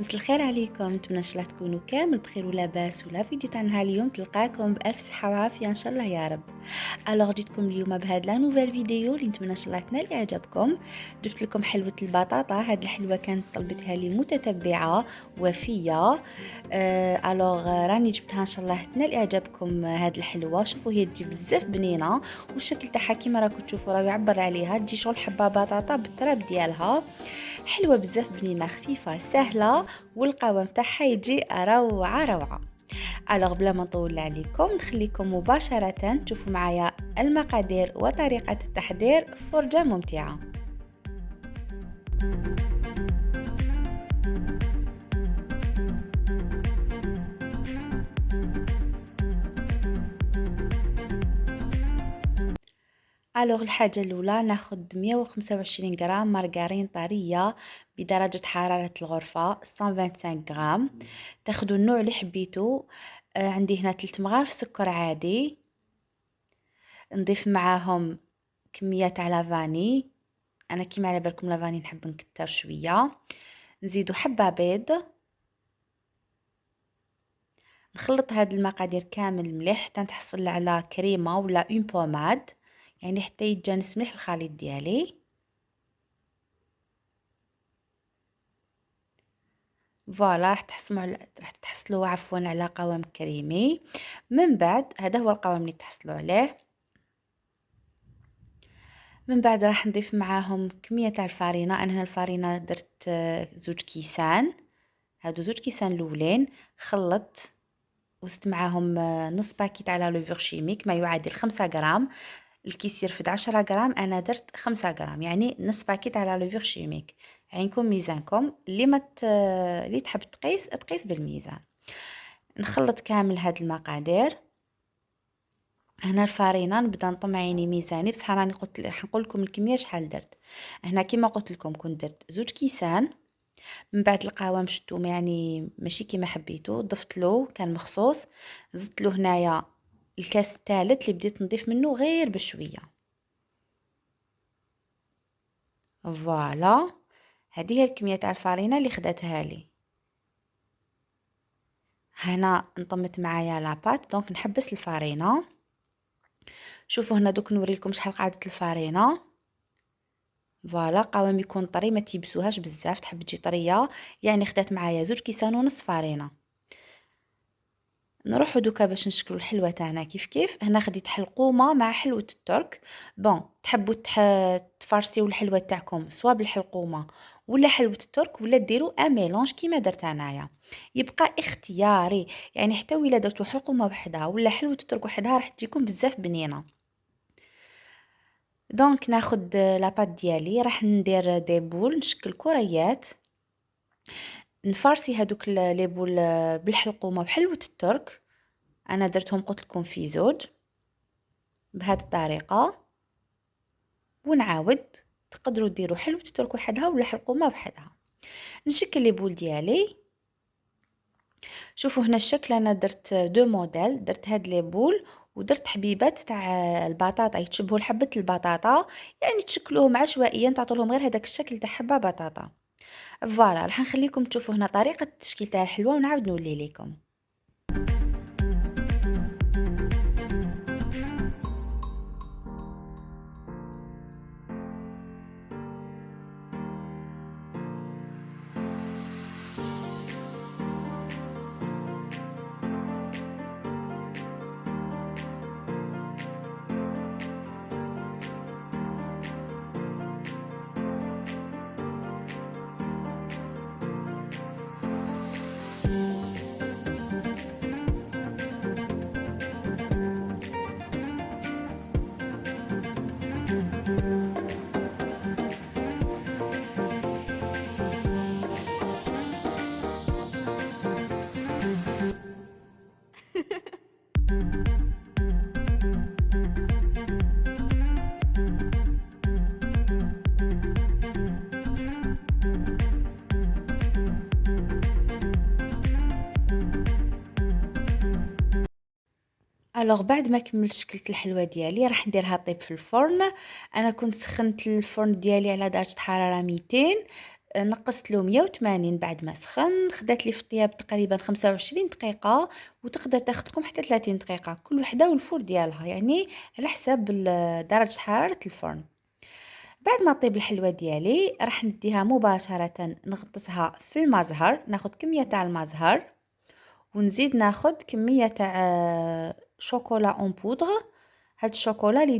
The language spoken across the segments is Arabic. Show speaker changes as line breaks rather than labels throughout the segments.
مساء الخير عليكم، نتمنى ان شاء الله تكونوا كامل بخير ولاباس. ولا فيديو تاع نهار اليوم تلقاكم بالف صحه وعافيه ان شاء الله يا رب. الوغ جيتكم اليوم بهاد لا نوفيل فيديو اللي نتمنى ان شاء الله تنال اعجابكم. جبت لكم حلوه البطاطا. هاد الحلوه كانت طلبتها لي متتبعه وفيه. الوغ راني جبتها ان شاء الله تنال اعجابكم. هاد الحلوه شوفوا هي تجي بزاف بنينه، والشكل تاعها كيما راكم تشوفوا راه يعبر عليها. تجي شغل حبه بطاطا بالتراب ديالها. حلوة بزاف بنينة خفيفة سهلة، والقوام تاعها يجي روعة روعة. الوغ بلا ما نطول عليكم نخليكم مباشرة تشوفوا معايا المقادير وطريقة التحضير. فرجة ممتعة. الوغ الحاجة الأولى ناخد 125 غرام مارغرين طرية بدرجة حرارة الغرفة 125 غرام. تاخدوا النوع اللي حبيتو. عندي هنا 3 مغارف سكر عادي. نضيف معاهم كمية تاع لافاني. انا كيما على بالكم لافاني نحب نكتر شويه. نزيدو حبه بيض. نخلط هاد المقادير كامل مليح حتى نتحصل على كريمه ولا اون بوماد، يعني حتى يتجانس مليح الخليط ديالي. فوالا راح تحصلوا عفوا على قوام كريمي. من بعد هذا هو القوام اللي تحصلوا عليه. من بعد راح نضيف معاهم كميه تاع الفارينه. انا هنا الفارينه درت 2 كيسان. هادو 2 كيسان الاولين خلطت وزدت معاهم نص باكيت على لوفور شيميك ما يعادل 5 غرام. الكيس يرفد 10 غرام، انا درت 5 غرام يعني نص باكيت على لوفور شيميك. عينكم ميزانكم اللي اللي تحب تقيس بالميزان. نخلط كامل هاد المقادير. هنا الفارينه نبدا نطمع عيني ميزاني، بصح راني نقول لكم الكميه شحال درت. هنا كيما قلت لكم كنت درت 2 كيسان. من بعد القوام شدو يعني ماشي كيما حبيتو، ضفت له كان مخصوص. زدت له هنايا الكاس الثالث اللي بديت نضيف منه غير بشويه. فوالا هذه هي الكميه تاع الفارينه اللي خداتها لي. هنا انطمت معايا لاباط دونك نحبس الفارينه. شوفوا هنا دوك نوريلكم شحال قعدت الفارينه. فوالا قوام يكون طري ما تيبسوهاش بزاف، تحب تجي طريه يعني خدات معايا 2 كيسان ونص فارينه. نروحو دوكا باش نشكلو الحلوة تاعنا. كيف هنا خديت حلقومة مع حلوة الترك. بون تحبوا تفارسيو الحلوة تاعكم سوا بالحلقومة ولا حلوة الترك، ولا ديروا ميلونج كيما درت انايا. يبقى اختياري، يعني حتى ولا درتو حلقومة وحدها ولا حلوة الترك وحدها راح تجيكم بزاف بنينة. دونك ناخد لاباط ديالي، راح ندير دي بول نشكل كريات. نفارسي هادوك لي بول بالحلقومة وحلوة الترك. انا درتهم قلت لكم في زوج بهذه الطريقه. ونعاود تقدروا ديروا حلوة الترك وحدها ولا حلقومه وحدها. نشكل لي بول ديالي. شوفوا هنا الشكل انا درت دو موديل. درت هاد لي بول ودرت حبيبات تاع البطاطا يتشبهوا لحبه البطاطا، يعني تشكلوهم عشوائيا تعطوا لهم غير هذاك الشكل تاع حبه بطاطا. فوالا راح نخليكم تشوفوا هنا طريقه التشكيل تاع الحلوه ونعاود نولي لكم. الوغ بعد ما كملت شكلت الحلوه ديالي راح نديرها طيب في الفرن. انا كنت سخنت الفرن ديالي على درجه حراره 200. نقّصت له 180 بعد ما سخن، خدات لي في الطياب تقريبا 25 دقيقة، وتقدر تاخد لكم حتى 30 دقيقة، كل وحدة والفور ديالها، يعني على حساب درجة حرارة الفرن. بعد ما طيب الحلوى ديالي راح نديها مباشرة نغطسها في المزهر، ناخد كمية تاع المزهر، ونزيد ناخد كمية تاع شوكولا اون بودغ. هاد الشوكولا اللي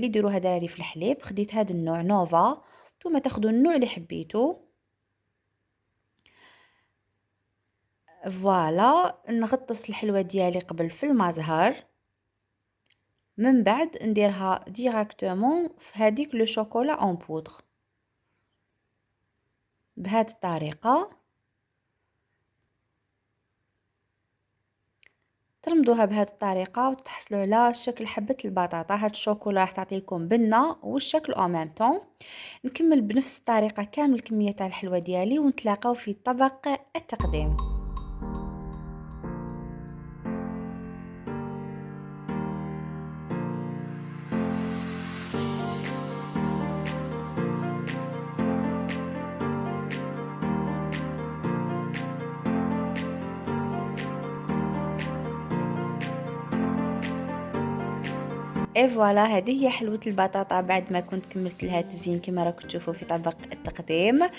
يديروها دراري في الحليب، خديت هاد النوع نوفا، نتوما تاخدو النوع اللي حبيتو. فوالا، نغطس الحلوى ديالي قبل في المزهر، من بعد نديرها ديراكتومون في هذيك لو شوكولا اون بودغ بهذه الطريقه. ترمدوها بهذه الطريقه وتحصلوا على شكل حبه البطاطا. هاد الشوكولا راح تعطي لكم بنه والشكل او ميم طون. نكمل بنفس الطريقه كامل الكميه تاع الحلوى ديالي، ونتلاقاو في طبق التقديم. فوالا، هذه هي حلوة البطاطا بعد ما كنت كملت لها تزيين كما راكم تشوفوا في طبق التقديم.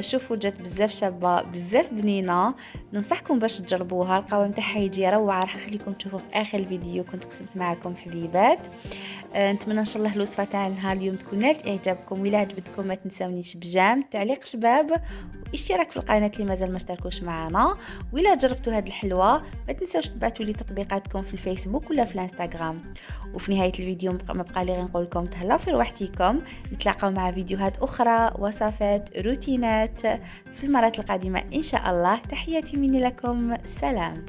شوفوا جات بزاف شابه، بزاف بنينه. ننصحكم باش تجربوها، القوام تاعها يجي روعه. راح نخليكم تشوفوا في اخر الفيديو كنت قسمت معكم حبيبات. نتمنى ان شاء الله الوصفه تاع نهار اليوم تكون نالت اعجابكم. وإلا عجبتكم ما تنساونيش بجام، تعليق شباب، واشتراك في القناه اللي مازال ما اشتركوش معنا. وإلا جربتوا هذه الحلوه ما تنساوش تبعتوا لي تطبيقاتكم في الفيسبوك ولا في الانستغرام. وفي نهايه الفيديو ما بقى لي غير نقول لكم تهلاو في روحتكم. نتلاقاو مع فيديوهات اخرى، وصفات، روتينات في المرات القادمه ان شاء الله. تحياتي مني لكم، سلام.